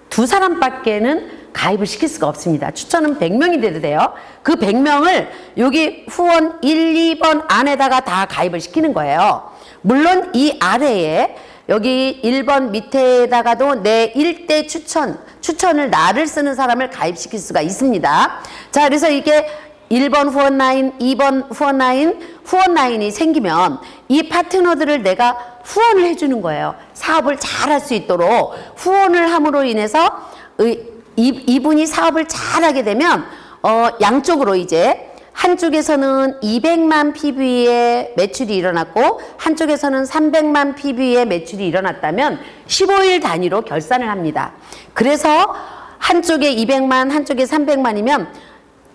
2사람밖에는 가입을 시킬 수가 없습니다. 추천은 100명이 돼도 돼요. 그 100명을 여기 후원 1, 2번 안에다가 다 가입을 시키는 거예요. 물론 이 아래에 여기 1번 밑에다가도 내 1대 추천을 나를 쓰는 사람을 가입시킬 수가 있습니다. 자, 그래서 이게 1번 후원 라인, 2번 후원 라인이 생기면 이 파트너들을 내가 후원을 해주는 거예요. 사업을 잘 할 수 있도록 후원을 함으로 인해서 이분이 사업을 잘 하게 되면 양쪽으로 이제 한쪽에서는 200만 PB의 매출이 일어났고 한쪽에서는 300만 PB의 매출이 일어났다면 15일 단위로 결산을 합니다. 그래서 한쪽에 200만 한쪽에 300만이면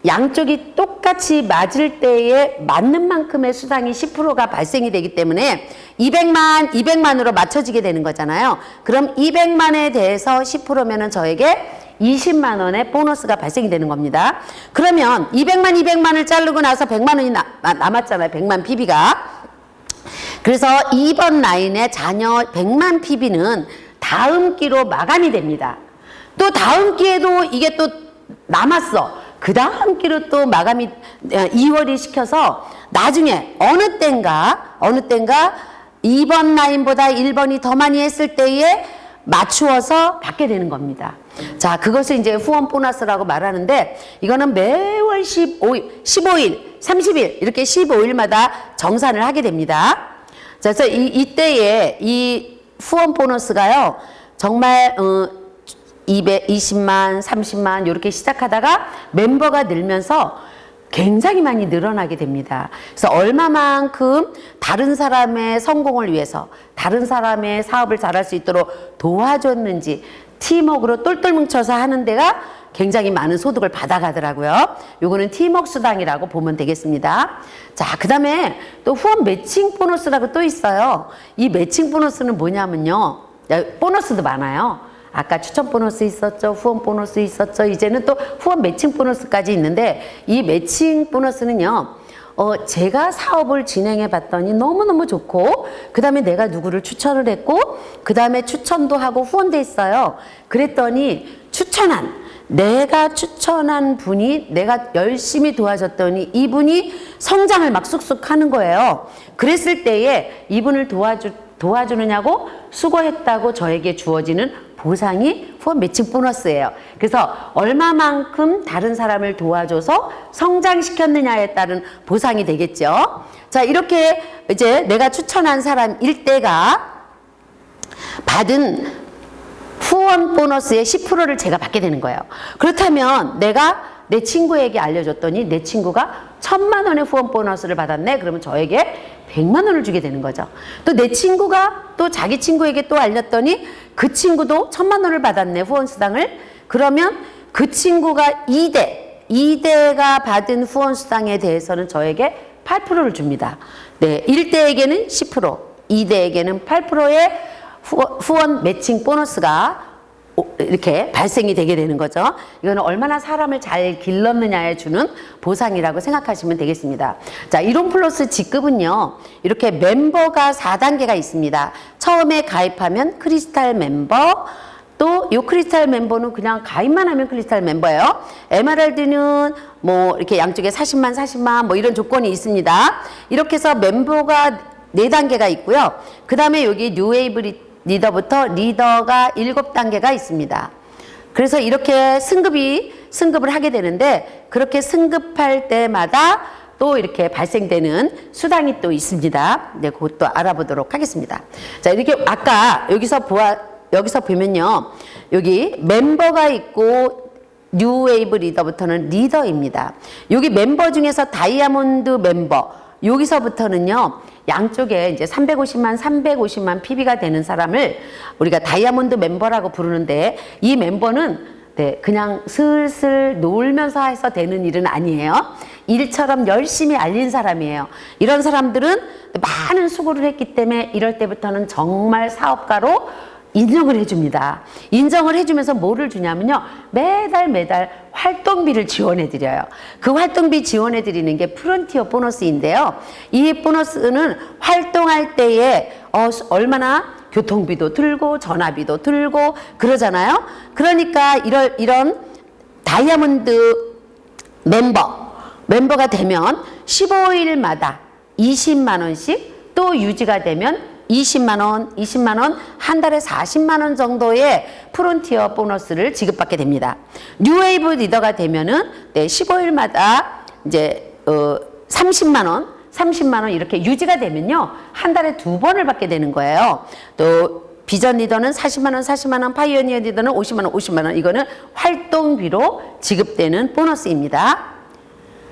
양쪽이 똑같이 맞을 때에 맞는 만큼의 수당이 10%가 발생이 되기 때문에 200만으로 맞춰지게 되는 거잖아요. 그럼 200만에 대해서 10%면은 저에게 20만 원의 보너스가 발생이 되는 겁니다. 그러면 200만을 자르고 나서 100만 원이 남았잖아요. 100만 PB가. 그래서 2번 라인의 자녀 100만 PB는 다음 기로 마감이 됩니다. 또 다음 기에도 이게 또 남았어. 그 다음 기로 또 마감이 2월이 시켜서 나중에 어느 땐가 2번 라인보다 1번이 더 많이 했을 때에 맞추어서 받게 되는 겁니다. 자, 그것을 이제 후원 보너스라고 말하는데 이거는 매월 15일, 30일 이렇게 15일마다 정산을 하게 됩니다. 자, 그래서 이때에 이 후원 보너스가요 정말 220만, 30만 이렇게 시작하다가 멤버가 늘면서 굉장히 많이 늘어나게 됩니다. 그래서 얼마만큼 다른 사람의 성공을 위해서 다른 사람의 사업을 잘할 수 있도록 도와줬는지 팀워크로 똘똘 뭉쳐서 하는 데가 굉장히 많은 소득을 받아가더라고요. 요거는 팀워크 수당이라고 보면 되겠습니다. 자, 그 다음에 또 후원 매칭 보너스라고 또 있어요. 이 매칭 보너스는 뭐냐면요. 보너스도 많아요. 아까 추천 보너스 있었죠. 후원 보너스 있었죠. 이제는 또 후원 매칭 보너스까지 있는데 이 매칭 보너스는요. 제가 사업을 진행해 봤더니 너무너무 좋고 그 다음에 내가 누구를 추천을 했고 그 다음에 추천도 하고 후원도 했어요. 그랬더니 내가 추천한 분이 내가 열심히 도와줬더니 이분이 성장을 막 쑥쑥 하는 거예요. 그랬을 때에 이분을 도와주느냐고 수고했다고 저에게 주어지는 보상이 후원 매칭 보너스예요. 그래서 얼마만큼 다른 사람을 도와줘서 성장시켰느냐에 따른 보상이 되겠죠. 자, 이렇게 이제 내가 추천한 사람 일대가 받은 후원 보너스의 10%를 제가 받게 되는 거예요. 그렇다면 내가 내 친구에게 알려줬더니 내 친구가 1000만 원의 후원 보너스를 받았네. 그러면 저에게 100만 원을 주게 되는 거죠. 또 내 친구가 또 자기 친구에게 또 알렸더니 그 친구도 1000만 원을 받았네. 후원 수당을. 그러면 그 친구가 2대가 받은 후원 수당에 대해서는 저에게 8%를 줍니다. 네, 1대에게는 10%, 2대에게는 8%의 후원 매칭 보너스가 이렇게 발생이 되게 되는 거죠. 이거는 얼마나 사람을 잘 길렀느냐에 주는 보상이라고 생각하시면 되겠습니다. 자, 이론 플러스 직급은요. 이렇게 멤버가 4단계가 있습니다. 처음에 가입하면 크리스탈 멤버, 또 요 크리스탈 멤버는 그냥 가입만 하면 크리스탈 멤버예요. 에메랄드는 뭐 이렇게 양쪽에 40만 뭐 이런 조건이 있습니다. 이렇게 해서 멤버가 4단계가 있고요. 그 다음에 여기 뉴웨이브 리더부터 리더가 7단계가 있습니다. 그래서 이렇게 승급을 하게 되는데 그렇게 승급할 때마다 또 이렇게 발생되는 수당이 또 있습니다. 네, 그것도 알아보도록 하겠습니다. 자, 이렇게 아까 여기서 여기서 보면요. 여기 멤버가 있고 뉴웨이브 리더부터는 리더입니다. 여기 멤버 중에서 다이아몬드 멤버 여기서부터는요. 양쪽에 이제 350만 PB가 되는 사람을 우리가 다이아몬드 멤버라고 부르는데 이 멤버는 네, 그냥 슬슬 놀면서 해서 되는 일은 아니에요. 일처럼 열심히 알린 사람이에요. 이런 사람들은 많은 수고를 했기 때문에 이럴 때부터는 정말 사업가로 인정을 해줍니다. 인정을 해주면서 뭐를 주냐면요. 매달 활동비를 지원해드려요. 그 활동비 지원해드리는 게 프론티어 보너스인데요. 이 보너스는 활동할 때에 얼마나 교통비도 들고 전화비도 들고 그러잖아요. 그러니까 이런 다이아몬드 멤버가 되면 15일마다 20만 원씩 또 유지가 되면 20만 원, 한 달에 40만 원 정도의 프론티어 보너스를 지급받게 됩니다. 뉴웨이브 리더가 되면은 15일마다 이제 30만 원 이렇게 유지가 되면요. 한 달에 2번을 받게 되는 거예요. 또 비전 리더는 40만 원, 파이오니어 리더는 50만 원. 이거는 활동비로 지급되는 보너스입니다.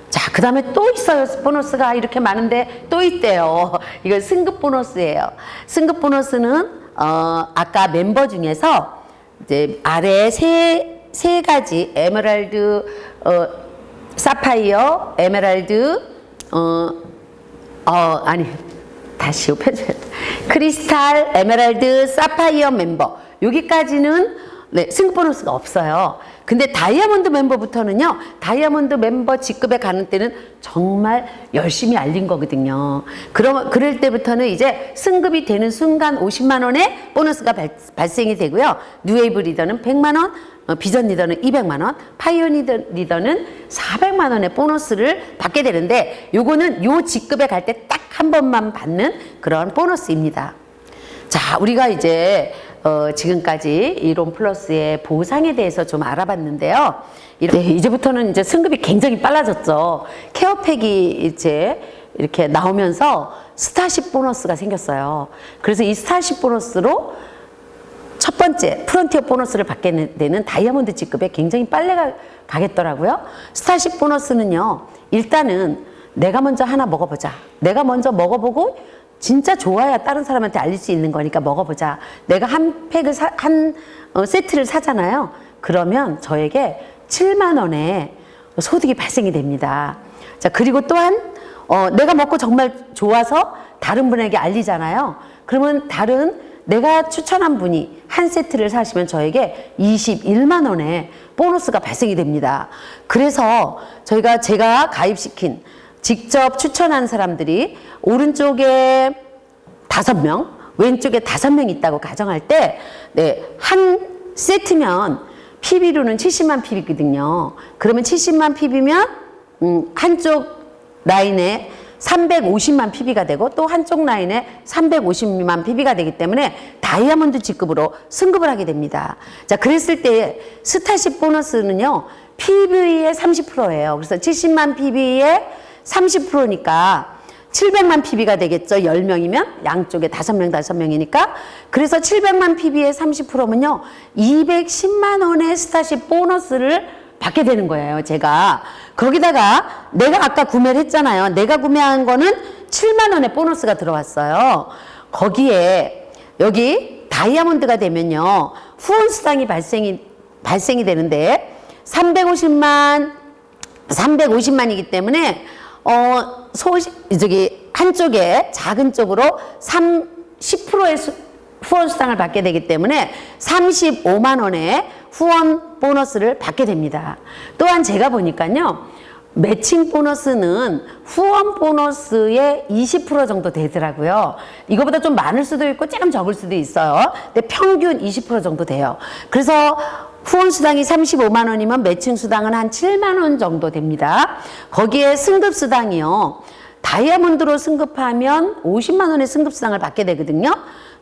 자, 그 다음에 또 있어요. 보너스가 이렇게 많은데 또 있대요. 이건 승급 보너스예요. 승급 보너스는 아까 멤버 중에서 이제 아래 세 가지 에메랄드, 사파이어, 에메랄드, 다시 펴줘야 돼. 크리스탈, 에메랄드, 사파이어 멤버 여기까지는 네, 승급 보너스가 없어요. 근데 다이아몬드 멤버부터는요. 다이아몬드 멤버 직급에 가는 때는 정말 열심히 알린 거거든요. 그럴 때부터는 이제 승급이 되는 순간 50만 원의 보너스가 발생이 되고요. 뉴웨이브 리더는 100만 원, 비전 리더는 200만 원, 파이오니어 리더는 400만 원의 보너스를 받게 되는데 요거는 요 직급에 갈 때 딱 한 번만 받는 그런 보너스입니다. 자, 우리가 이제 지금까지 이론 플러스의 보상에 대해서 좀 알아봤는데요. 네, 이제부터는 이제 승급이 굉장히 빨라졌죠. 케어팩이 이제 이렇게 나오면서 스타쉽 보너스가 생겼어요. 그래서 이 스타쉽 보너스로 첫 번째 프론티어 보너스를 받게 되는 다이아몬드 직급에 굉장히 빨리 가겠더라고요. 스타쉽 보너스는요. 일단은 내가 먼저 하나 먹어보자. 내가 먼저 먹어보고 진짜 좋아야 다른 사람한테 알릴 수 있는 거니까 먹어보자. 내가 한 세트를 사잖아요. 그러면 저에게 7만 원의 소득이 발생이 됩니다. 자, 그리고 또한 내가 먹고 정말 좋아서 다른 분에게 알리잖아요. 그러면 내가 추천한 분이 한 세트를 사시면 저에게 21만 원의 보너스가 발생이 됩니다. 그래서 제가 가입시킨 직접 추천한 사람들이 오른쪽에 5명, 왼쪽에 5명 있다고 가정할 때, 네, 한 세트면 PB로는 70만 PB거든요. 그러면 70만 PB면, 한쪽 라인에 350만 PB가 되고 또 한쪽 라인에 350만 PB가 되기 때문에 다이아몬드 직급으로 승급을 하게 됩니다. 자, 그랬을 때 스타쉽 보너스는요, PB의 30%예요. 그래서 70만 PB의 30%니까 700만 PB가 되겠죠. 10명이면 양쪽에 5명이니까. 그래서 700만 PB의 30%면요. 210만 원의 스타쉽 보너스를 받게 되는 거예요. 제가. 거기다가 내가 아까 구매를 했잖아요. 내가 구매한 거는 7만 원의 보너스가 들어왔어요. 거기에 여기 다이아몬드가 되면요. 후원 수당이 발생이 되는데 350만이기 때문에 한쪽에 작은 쪽으로 10%의 후원 수당을 받게 되기 때문에 35만 원의 후원 보너스를 받게 됩니다. 또한 제가 보니까요. 매칭 보너스는 후원 보너스의 20% 정도 되더라고요. 이거보다 좀 많을 수도 있고 조금 적을 수도 있어요. 근데 평균 20% 정도 돼요. 그래서 후원 수당이 35만 원이면 매칭 수당은 한 7만 원 정도 됩니다. 거기에 승급 수당이요. 다이아몬드로 승급하면 50만 원의 승급 수당을 받게 되거든요.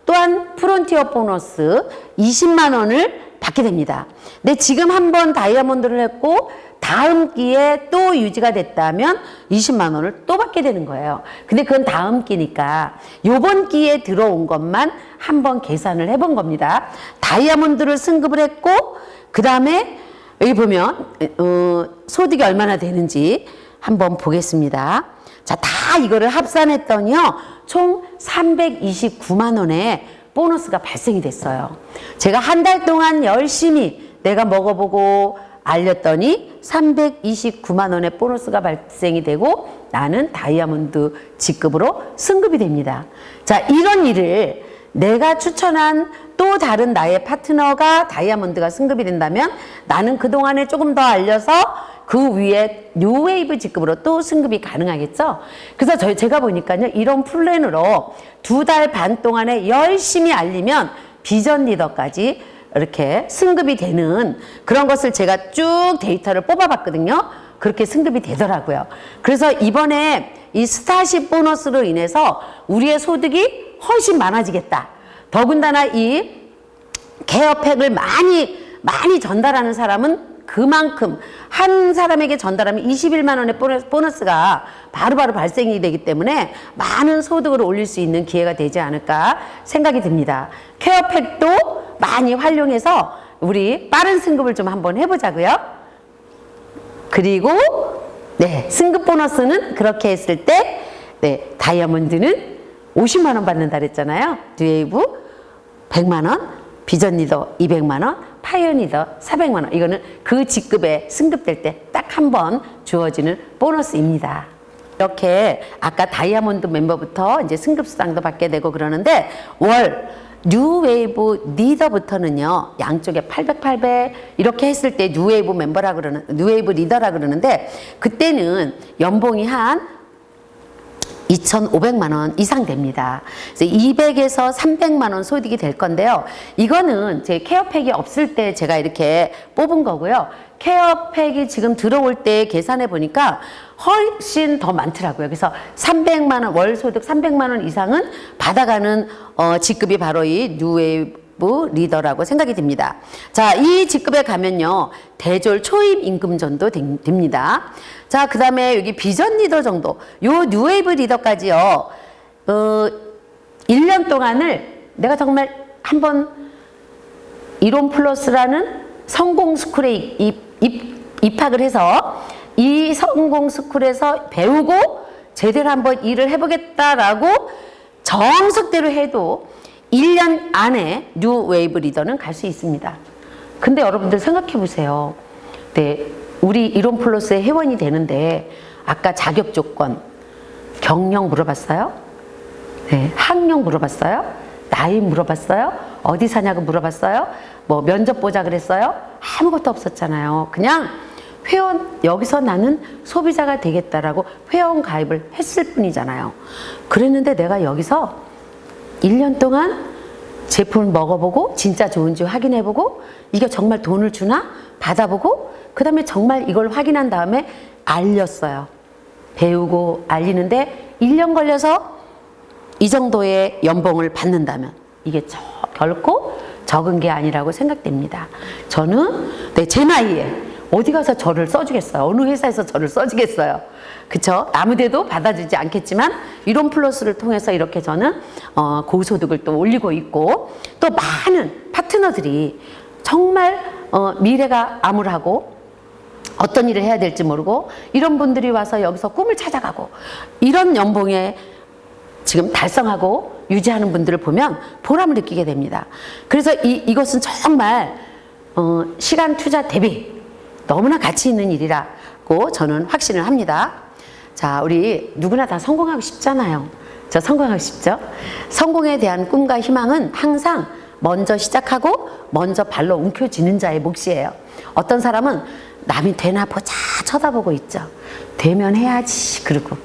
또한 프론티어 보너스 20만 원을 받게 됩니다. 근데 지금 한번 다이아몬드를 했고 다음 기에 또 유지가 됐다면 20만 원을 또 받게 되는 거예요. 근데 그건 다음 기니까 요번 기에 들어온 것만 한번 계산을 해본 겁니다. 다이아몬드를 승급을 했고 그 다음에 여기 보면 소득이 얼마나 되는지 한번 보겠습니다. 자, 다 이거를 합산했더니요 총 329만 원의 보너스가 발생이 됐어요. 제가 한 달 동안 열심히 내가 먹어보고 알렸더니 329만 원의 보너스가 발생이 되고 나는 다이아몬드 직급으로 승급이 됩니다. 자, 이런 일을 내가 추천한 또 다른 나의 파트너가 다이아몬드가 승급이 된다면 나는 그동안에 조금 더 알려서 그 위에 뉴웨이브 직급으로 또 승급이 가능하겠죠. 그래서 제가 보니까요 이런 플랜으로 2달 반 동안에 열심히 알리면 비전 리더까지 이렇게 승급이 되는 그런 것을 제가 쭉 데이터를 뽑아봤거든요. 그렇게 승급이 되더라고요. 그래서 이번에 이 스타쉽 보너스로 인해서 우리의 소득이 훨씬 많아지겠다. 더군다나 이 케어팩을 많이 전달하는 사람은 그만큼 한 사람에게 전달하면 21만 원의 보너스가 바로바로 발생이 되기 때문에 많은 소득을 올릴 수 있는 기회가 되지 않을까 생각이 듭니다. 케어팩도 많이 활용해서 우리 빠른 승급을 좀 한번 해보자고요. 그리고 네, 승급 보너스는 그렇게 했을 때 네, 다이아몬드는 50만 원 받는다 그랬잖아요. 뉴웨이브 100만 원, 비전 리더 200만 원, 파이어니더 400만 원. 이거는 그 직급에 승급될 때 딱 한 번 주어지는 보너스입니다. 이렇게 아까 다이아몬드 멤버부터 이제 승급 수당도 받게 되고 그러는데 월 뉴웨이브 리더부터는요 양쪽에 800, 800 이렇게 했을 때 뉴웨이브 멤버라 뉴웨이브 리더라 그러는데 그때는 연봉이 한 2,500만 원 이상 됩니다. 그래서 200에서 300만 원 소득이 될 건데요. 이거는 제 케어팩이 없을 때 제가 이렇게 뽑은 거고요. 케어팩이 지금 들어올 때 계산해 보니까 훨씬 더 많더라고요. 그래서 300만 원, 월 소득 300만 원 이상은 받아가는 직급이 바로 이 뉴웨이브 리더라고 생각이 듭니다. 자, 이 직급에 가면요. 대졸 초임 임금전도 됩니다. 자, 그 다음에 여기 비전 리더 정도. 요 뉴웨이브 리더까지요. 1년 동안을 내가 정말 한번 이론 플러스라는 성공 스쿨에 입학을 해서 이 성공 스쿨에서 배우고 제대로 한번 일을 해보겠다라고 정석대로 해도 1년 안에 뉴웨이브 리더는 갈 수 있습니다. 근데 여러분들 생각해 보세요. 네, 우리 이론 플러스의 회원이 되는데 아까 자격 조건, 경력 물어봤어요? 네, 학력 물어봤어요? 나이 물어봤어요? 어디 사냐고 물어봤어요? 뭐 면접 보자 그랬어요? 아무것도 없었잖아요. 그냥 회원, 여기서 나는 소비자가 되겠다라고 회원 가입을 했을 뿐이잖아요. 그랬는데 내가 여기서 1년 동안 제품을 먹어보고 진짜 좋은지 확인해보고 이게 정말 돈을 주나 받아보고 그 다음에 정말 이걸 확인한 다음에 알렸어요. 배우고 알리는데 1년 걸려서 이 정도의 연봉을 받는다면 이게 결코 적은 게 아니라고 생각됩니다. 저는 제 나이에 어디 가서 저를 써주겠어요? 어느 회사에서 저를 써주겠어요? 그쵸? 아무데도 받아주지 않겠지만 이론 플러스를 통해서 이렇게 저는 고소득을 또 올리고 있고 또 많은 파트너들이 정말 미래가 암울하고 어떤 일을 해야 될지 모르고 이런 분들이 와서 여기서 꿈을 찾아가고 이런 연봉에 지금 달성하고 유지하는 분들을 보면 보람을 느끼게 됩니다. 그래서 이것은 정말 시간 투자 대비 너무나 가치 있는 일이라고 저는 확신을 합니다. 자, 우리 누구나 다 성공하고 싶잖아요. 저 성공하고 싶죠? 성공에 대한 꿈과 희망은 항상 먼저 시작하고 먼저 발로 움켜쥐는 자의 몫이에요. 어떤 사람은 남이 되나 보자 쳐다보고 있죠. 되면 해야지 그러고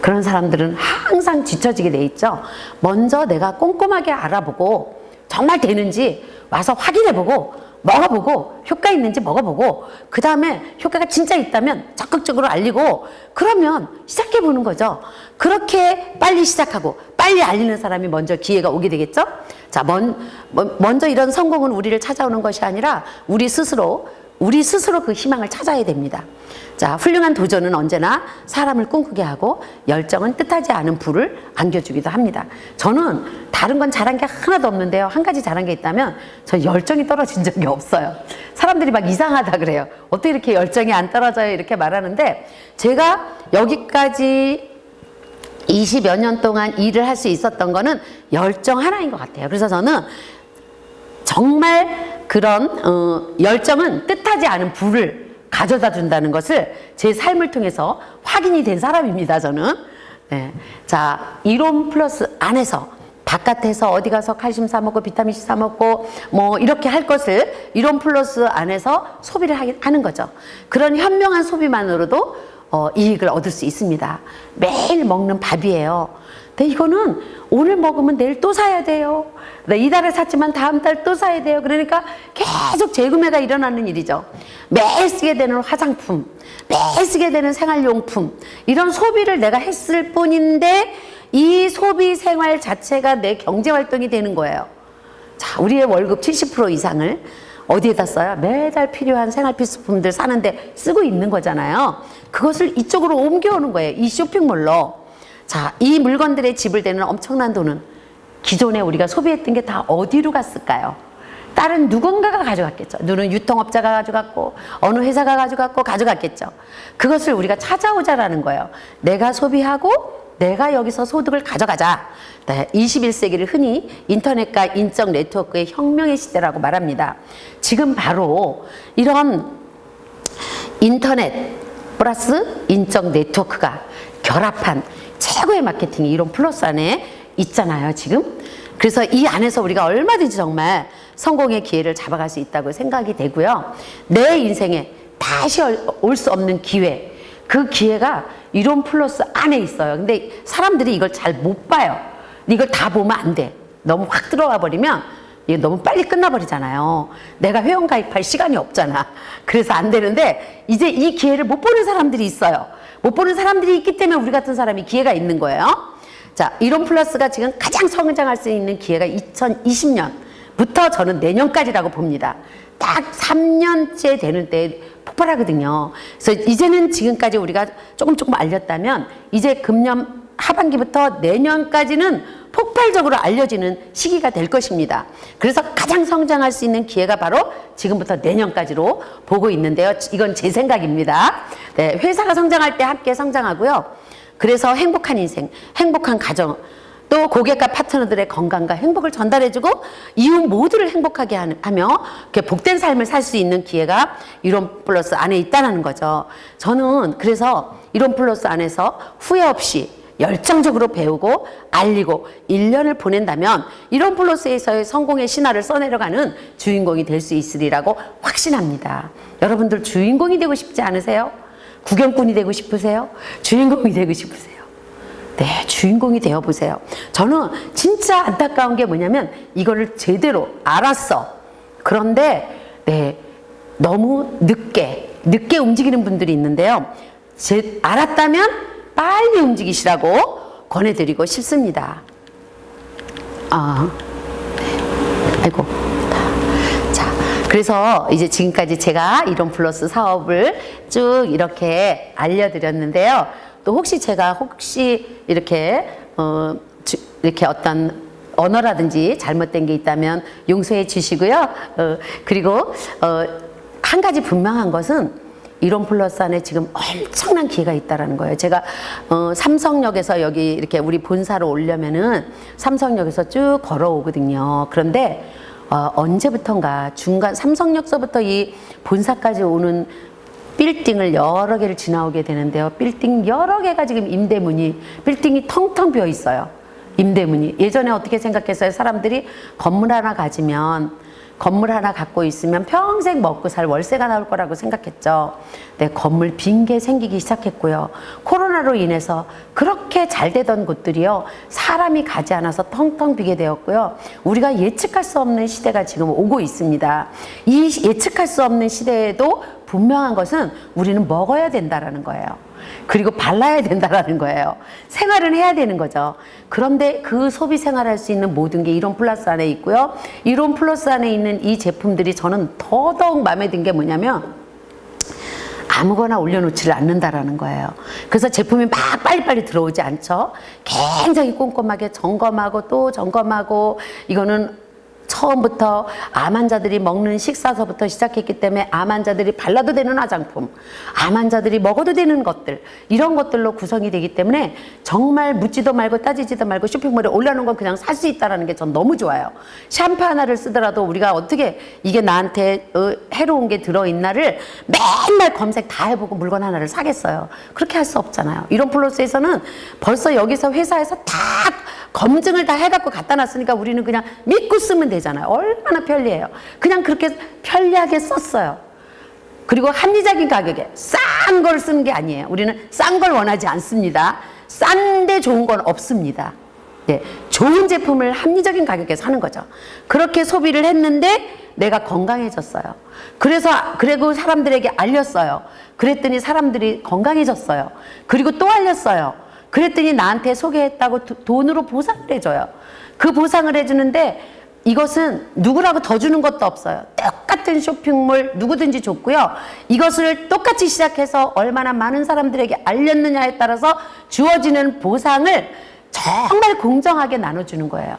그런 사람들은 항상 뒤처지게 돼 있죠. 먼저 내가 꼼꼼하게 알아보고 정말 되는지 와서 확인해보고 먹어보고 효과 있는지 먹어보고 그 다음에 효과가 진짜 있다면 적극적으로 알리고 그러면 시작해보는 거죠. 그렇게 빨리 시작하고 빨리 알리는 사람이 먼저 기회가 오게 되겠죠? 자, 먼저 이런 성공은 우리를 찾아오는 것이 아니라 우리 스스로 그 희망을 찾아야 됩니다. 자, 훌륭한 도전은 언제나 사람을 꿈꾸게 하고 열정은 뜻하지 않은 불을 안겨주기도 합니다. 저는 다른 건 잘한 게 하나도 없는데요. 한 가지 잘한 게 있다면 저 열정이 떨어진 적이 없어요. 사람들이 막 이상하다 그래요. 어떻게 이렇게 열정이 안 떨어져요? 이렇게 말하는데 제가 여기까지 20여 년 동안 일을 할 수 있었던 거는 열정 하나인 것 같아요. 그래서 저는 정말 그런 열정은 뜻하지 않은 불을 가져다 준다는 것을 제 삶을 통해서 확인이 된 사람입니다, 저는. 네. 자, 이론 플러스 안에서 바깥에서 어디 가서 칼슘 사 먹고 비타민C 사 먹고 뭐 이렇게 할 것을 이론 플러스 안에서 소비를 하는 거죠. 그런 현명한 소비만으로도 이익을 얻을 수 있습니다. 매일 먹는 밥이에요. 근데 이거는 오늘 먹으면 내일 또 사야 돼요. 이달에 샀지만 다음 달 또 사야 돼요. 그러니까 계속 재구매가 일어나는 일이죠. 매일 쓰게 되는 화장품, 매일 쓰게 되는 생활용품, 이런 소비를 내가 했을 뿐인데 이 소비 생활 자체가 내 경제활동이 되는 거예요. 자, 우리의 월급 70% 이상을 어디에다 써요? 매달 필요한 생활 필수품들 사는데 쓰고 있는 거잖아요. 그것을 이쪽으로 옮겨오는 거예요. 이 쇼핑몰로. 자, 이 물건들에 지불되는 엄청난 돈은 기존에 우리가 소비했던 게 다 어디로 갔을까요? 다른 누군가가 가져갔겠죠. 누군 유통업자가 가져갔고 어느 회사가 가져갔겠죠. 그것을 우리가 찾아오자라는 거예요. 내가 소비하고 내가 여기서 소득을 가져가자. 네, 21세기를 흔히 인터넷과 인적 네트워크의 혁명의 시대라고 말합니다. 지금 바로 이런 인터넷 플러스 인적 네트워크가 결합한 최고의 마케팅이 이론 플러스 안에 있잖아요, 지금. 그래서 이 안에서 우리가 얼마든지 정말 성공의 기회를 잡아갈 수 있다고 생각이 되고요. 내 인생에 다시 올 수 없는 기회, 그 기회가 이론 플러스 안에 있어요. 근데 사람들이 이걸 잘 못 봐요. 이걸 다 보면 안 돼. 너무 확 들어가 버리면 이게 너무 빨리 끝나버리잖아요. 내가 회원 가입할 시간이 없잖아. 그래서 안 되는데 이제 이 기회를 못 보는 사람들이 있어요. 못 보는 사람들이 있기 때문에 우리 같은 사람이 기회가 있는 거예요. 자, 이론 플러스가 지금 가장 성장할 수 있는 기회가 2020년부터 저는 내년까지라고 봅니다. 딱 3년째 되는 때 폭발하거든요. 그래서 이제는 지금까지 우리가 조금 알렸다면 이제 금년 하반기부터 내년까지는 폭발적으로 알려지는 시기가 될 것입니다. 그래서 가장 성장할 수 있는 기회가 바로 지금부터 내년까지로 보고 있는데요. 이건 제 생각입니다. 네, 회사가 성장할 때 함께 성장하고요. 그래서 행복한 인생, 행복한 가정, 또 고객과 파트너들의 건강과 행복을 전달해주고 이웃 모두를 행복하게 하며 복된 삶을 살 수 있는 기회가 이론 플러스 안에 있다는 거죠. 저는 그래서 이론 플러스 안에서 후회 없이 열정적으로 배우고 알리고 1년을 보낸다면 이론 플러스에서의 성공의 신화를 써내려가는 주인공이 될 수 있으리라고 확신합니다. 여러분들 주인공이 되고 싶지 않으세요? 구경꾼이 되고 싶으세요? 주인공이 되고 싶으세요? 네, 주인공이 되어보세요. 저는 진짜 안타까운 게 뭐냐면 이거를 제대로 알았어. 그런데 네, 너무 늦게 움직이는 분들이 있는데요. 알았다면 빨리 움직이시라고 권해드리고 싶습니다. 아이고. 자, 그래서 이제 지금까지 제가 이론 플러스 사업을 쭉 이렇게 알려드렸는데요. 또 혹시 이렇게 이렇게 어떤 언어라든지 잘못된 게 있다면 용서해 주시고요. 그리고 한 가지 분명한 것은 이론 플러스 안에 지금 엄청난 기회가 있다라는 거예요. 제가 삼성역에서 여기 이렇게 우리 본사로 오려면은 삼성역에서 쭉 걸어오거든요. 그런데 언제부턴가 중간 삼성역서부터 이 본사까지 오는 빌딩을 여러 개를 지나오게 되는데요. 빌딩 여러 개가 지금 빌딩이 텅텅 비어 있어요. 임대문이. 예전에 어떻게 생각했어요? 사람들이 건물 하나 갖고 있으면 평생 먹고 살 월세가 나올 거라고 생각했죠. 네, 건물 빈 게 생기기 시작했고요. 코로나로 인해서 그렇게 잘 되던 곳들이요, 사람이 가지 않아서 텅텅 비게 되었고요. 우리가 예측할 수 없는 시대가 지금 오고 있습니다. 이 예측할 수 없는 시대에도 분명한 것은 우리는 먹어야 된다라는 거예요. 그리고 발라야 된다라는 거예요. 생활은 해야 되는 거죠. 그런데 그 소비 생활할 수 있는 모든 게 이론 플러스 안에 있고요. 이론 플러스 안에 있는 이 제품들이 저는 더더욱 마음에 든 게 뭐냐면 아무거나 올려놓지를 않는다라는 거예요. 그래서 제품이 막 빨리빨리 들어오지 않죠. 굉장히 꼼꼼하게 점검하고 또 점검하고, 이거는 처음부터 암 환자들이 먹는 식사서부터 시작했기 때문에 암 환자들이 발라도 되는 화장품, 암 환자들이 먹어도 되는 것들, 이런 것들로 구성이 되기 때문에 정말 묻지도 말고 따지지도 말고 쇼핑몰에 올라놓은 건 그냥 살 수 있다는 게 전 너무 좋아요. 샴푸 하나를 쓰더라도 우리가 어떻게 이게 나한테 해로운 게 들어있나를 맨날 검색 다 해보고 물건 하나를 사겠어요. 그렇게 할 수 없잖아요. 이런 플러스에서는 벌써 여기서 회사에서 다 검증을 다 해갖고 갖다 놨으니까 우리는 그냥 믿고 쓰면 되잖아요. 얼마나 편리해요. 그냥 그렇게 편리하게 썼어요. 그리고 합리적인 가격에 싼 걸 쓰는 게 아니에요. 우리는 싼 걸 원하지 않습니다. 싼데 좋은 건 없습니다. 네, 좋은 제품을 합리적인 가격에 사는 거죠. 그렇게 소비를 했는데 내가 건강해졌어요. 그리고 사람들에게 알렸어요. 그랬더니 사람들이 건강해졌어요. 그리고 또 알렸어요. 그랬더니 나한테 소개했다고 돈으로 보상을 해줘요. 그 보상을 해주는데 이것은 누구라고 더 주는 것도 없어요. 똑같은 쇼핑몰 누구든지 좋고요. 이것을 똑같이 시작해서 얼마나 많은 사람들에게 알렸느냐에 따라서 주어지는 보상을 정말 공정하게 나눠주는 거예요.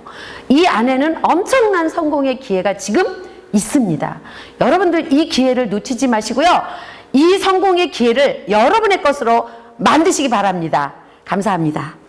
이 안에는 엄청난 성공의 기회가 지금 있습니다. 여러분들 이 기회를 놓치지 마시고요. 이 성공의 기회를 여러분의 것으로 만드시기 바랍니다. 감사합니다.